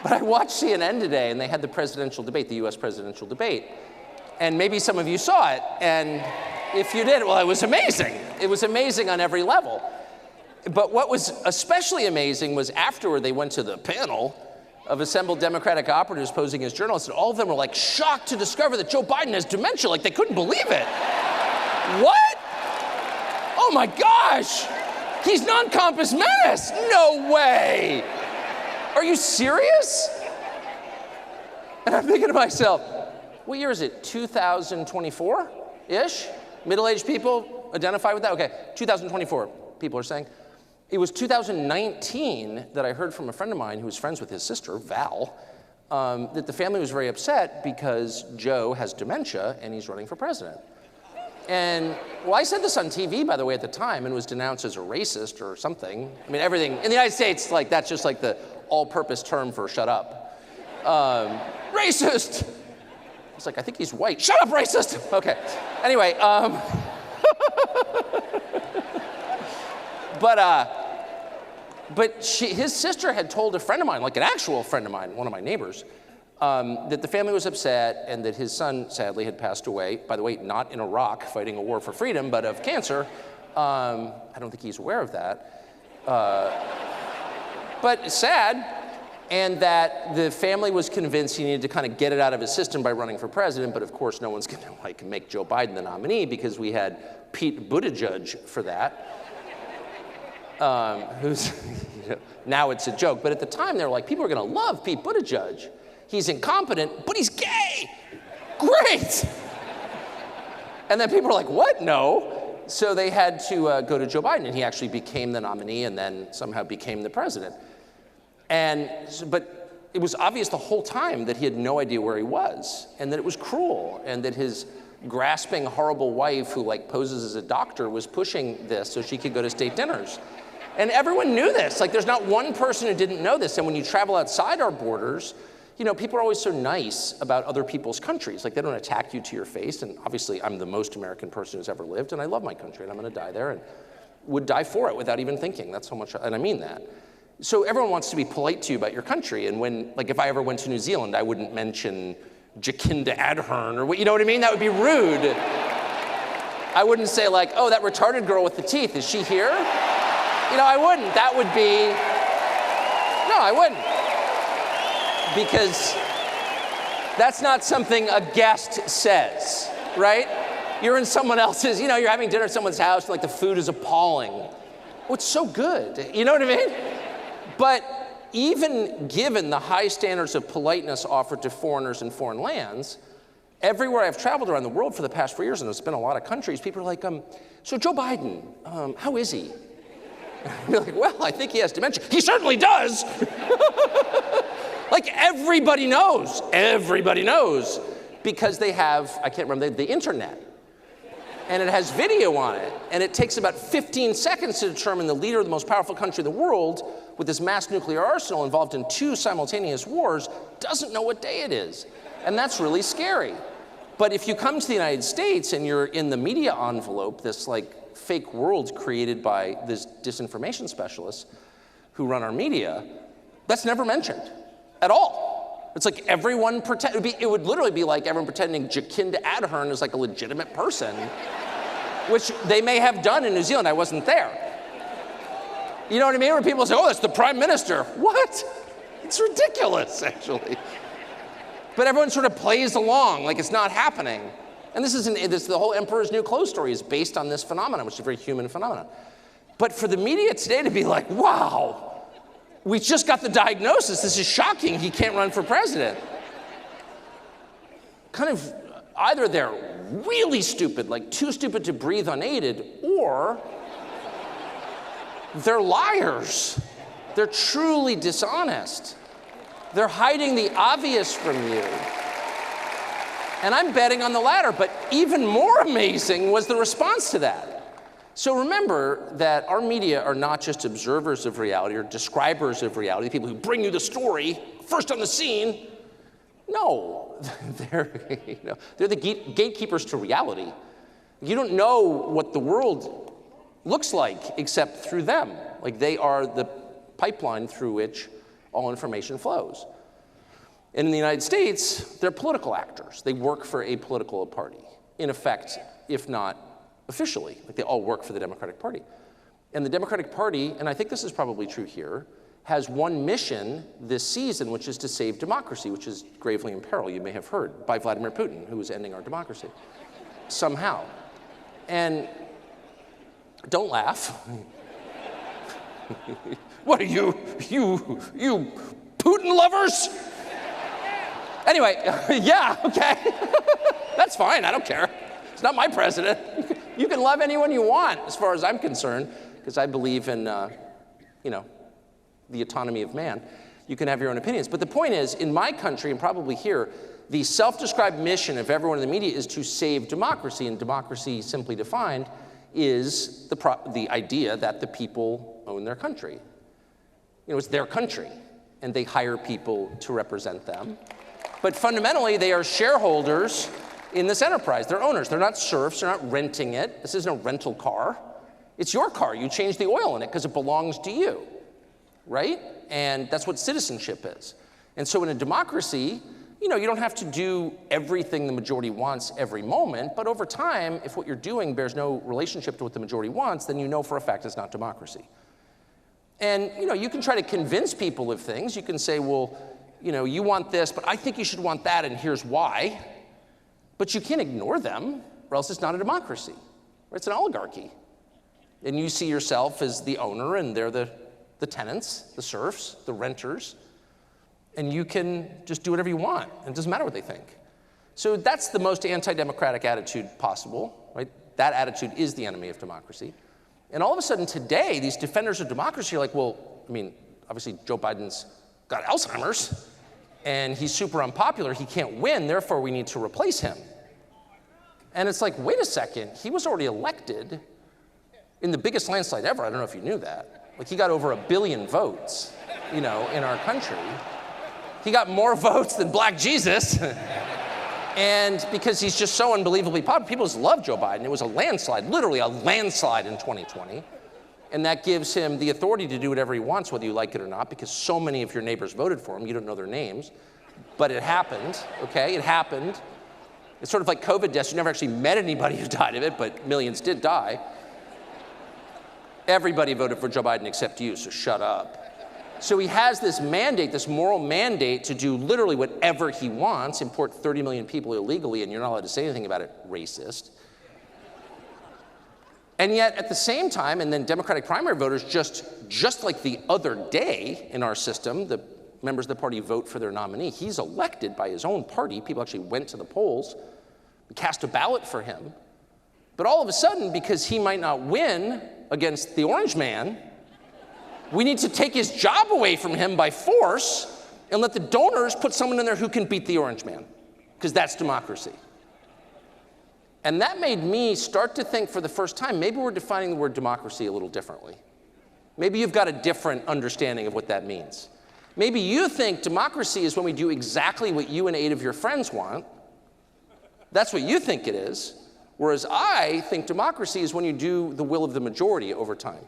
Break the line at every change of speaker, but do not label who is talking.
But I watched CNN today, and they had the presidential debate, the US presidential debate. And maybe some of you saw it, and if you did, well, it was amazing. It was amazing on every level. But what was especially amazing was afterward, they went to the panel of assembled Democratic operatives posing as journalists, and all of them were like shocked to discover that Joe Biden has dementia, like they couldn't believe it. What? Oh my gosh, he's non-compos mentis. No way. Are you serious? And I'm thinking to myself, what year is it, 2024-ish? Middle-aged people identify with that? Okay, 2024, people are saying. It was 2019 that I heard from a friend of mine who was friends with his sister, Val, that the family was very upset because Joe has dementia and he's running for president. And, well, I said this on TV, by the way, at the time, and was denounced as a racist or something. I mean, everything, in the United States, like, that's just like the all-purpose term for shut up. Racist! It's like, I think he's white. Shut up, racist! Okay, anyway, but his sister had told a friend of mine, like an actual friend of mine, one of my neighbors, that the family was upset and that his son, sadly, had passed away. By the way, not in Iraq fighting a war for freedom, but of cancer. I don't think he's aware of that. But sad, and that the family was convinced he needed to kind of get it out of his system by running for president, but of course no one's gonna like make Joe Biden the nominee because we had Pete Buttigieg for that. Who's, now it's a joke, but at the time they were like, people are gonna love Pete Buttigieg. He's incompetent, but he's gay. Great! And then people were like, what? No. So they had to go to Joe Biden, and he actually became the nominee and then somehow became the president. But it was obvious the whole time that he had no idea where he was, and that it was cruel, and that his grasping, horrible wife, who like poses as a doctor, was pushing this so she could go to state dinners. And everyone knew this. Like, there's not one person who didn't know this. And when you travel outside our borders, you know, people are always so nice about other people's countries. Like, they don't attack you to your face. And obviously, I'm the most American person who's ever lived, and I love my country, and I'm gonna die there, and would die for it without even thinking. That's how much, and I mean that. So everyone wants to be polite to you about your country. And when, like, if I ever went to New Zealand, I wouldn't mention Jacinda Ardern, or what, you know what I mean? That would be rude. I wouldn't say like, oh, that retarded girl with the teeth, is she here? You know, I wouldn't. That would be, no, I wouldn't. Because that's not something a guest says, right? You're in someone else's, you know, you're having dinner at someone's house, and like the food is appalling. Oh, it's so good, you know what I mean? But even given the high standards of politeness offered to foreigners in foreign lands, everywhere I've traveled around the world for the past 4 years, and it's been a lot of countries, people are like, so Joe Biden, how is he? You're like, well, I think he has dementia. He certainly does. Like, everybody knows, because they have, I can't remember, the internet. And it has video on it, and it takes about 15 seconds to determine the leader of the most powerful country in the world, with this mass nuclear arsenal involved in 2 simultaneous wars, doesn't know what day it is. And that's really scary. But if you come to the United States and you're in the media envelope, this like fake world created by these disinformation specialists who run our media, that's never mentioned at all. It's like everyone pretend, it would literally be like everyone pretending Jacinda Ardern is like a legitimate person, which they may have done in New Zealand. I wasn't there. You know what I mean? Where people say, oh, that's the prime minister. What? It's ridiculous, actually. But everyone sort of plays along like it's not happening. And the whole Emperor's New Clothes story is based on this phenomenon, which is a very human phenomenon. But for the media today to be like, wow, we just got the diagnosis. This is shocking. He can't run for president. Kind of, either they're really stupid, like too stupid to breathe unaided, or they're liars. They're truly dishonest. They're hiding the obvious from you. And I'm betting on the latter, but even more amazing was the response to that. So remember that our media are not just observers of reality or describers of reality, people who bring you the story first on the scene. No, they're the gatekeepers to reality. You don't know what the world looks like except through them. Like, they are the pipeline through which all information flows. And in the United States, they're political actors. They work for a political party, in effect, if not officially. Like they all work for the Democratic Party. And the Democratic Party, and I think this is probably true here, has one mission this season, which is to save democracy, which is gravely in peril, you may have heard, by Vladimir Putin, who is ending our democracy, somehow. And don't laugh. What are you Putin lovers? Anyway, yeah, okay. That's fine, I don't care. It's not my president. You can love anyone you want, as far as I'm concerned, because I believe in, the autonomy of man. You can have your own opinions. But the point is, in my country, and probably here, the self-described mission of everyone in the media is to save democracy, and democracy, simply defined, is the idea that the people own their country. It's their country, and they hire people to represent them. But fundamentally, they are shareholders in this enterprise. They're owners. They're not serfs. They're not renting it. This isn't a rental car. It's your car. You change the oil in it because it belongs to you, right? And that's what citizenship is. And so in a democracy, you don't have to do everything the majority wants every moment, but over time, if what you're doing bears no relationship to what the majority wants, then you know for a fact it's not democracy. And you can try to convince people of things. You can say, well, you want this, but I think you should want that, and here's why. But you can't ignore them, or else it's not a democracy. It's an oligarchy. And you see yourself as the owner, and they're the tenants, the serfs, the renters, and you can just do whatever you want, and it doesn't matter what they think. So that's the most anti-democratic attitude possible, right? That attitude is the enemy of democracy. And all of a sudden today, these defenders of democracy are like, well, obviously Joe Biden's got Alzheimer's, and he's super unpopular, he can't win, therefore we need to replace him. And it's like, wait a second, he was already elected in the biggest landslide ever. I don't know if you knew that. Like, he got over 1 billion votes, in our country. He got more votes than Black Jesus. And because he's just so unbelievably popular, people just love Joe Biden. It was a landslide, literally a landslide in 2020. And that gives him the authority to do whatever he wants, whether you like it or not, because so many of your neighbors voted for him, you don't know their names. But it happened, okay? It happened. It's sort of like COVID deaths. You never actually met anybody who died of it, but millions did die. Everybody voted for Joe Biden except you, so shut up. So he has this mandate, this moral mandate to do literally whatever he wants, import 30 million people illegally, and you're not allowed to say anything about it, racist. And yet, at the same time, and then Democratic primary voters, just like the other day in our system, the members of the party vote for their nominee. He's elected by his own party. People actually went to the polls and cast a ballot for him. But all of a sudden, because he might not win against the orange man, we need to take his job away from him by force and let the donors put someone in there who can beat the orange man, because that's democracy. And that made me start to think for the first time, maybe we're defining the word democracy a little differently. Maybe you've got a different understanding of what that means. Maybe you think democracy is when we do exactly what you and 8 of your friends want. That's what you think it is. Whereas I think democracy is when you do the will of the majority over time.